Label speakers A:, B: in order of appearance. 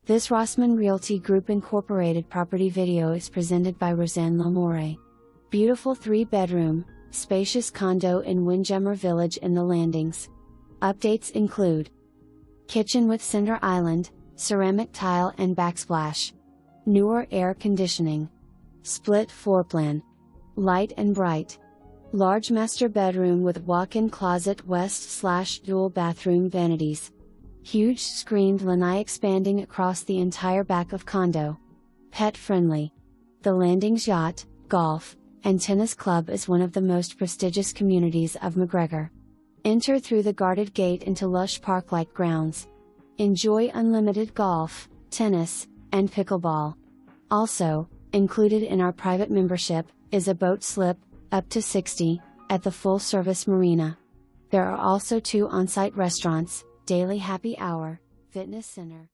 A: This Rossman Realty Group Incorporated property video is presented by Rosann Lamore. Beautiful 3-bedroom, spacious condo in WINDJAMMER Village in the Landings. Updates include kitchen with center island, ceramic tile and backsplash, newer air conditioning, split floor plan, light and bright, large master bedroom with walk-in closet west/dual bathroom vanities, huge screened lanai expanding across the entire back of condo. Pet friendly. The Landings Yacht, Golf, and Tennis Club is one of the most prestigious communities of McGregor. Enter through the guarded gate into lush park-like grounds. Enjoy unlimited golf, tennis, and pickleball. Also, included in our private membership, is a boat slip, up to 60, at the full-service marina. There are also 2 on-site restaurants, daily happy hour, fitness center.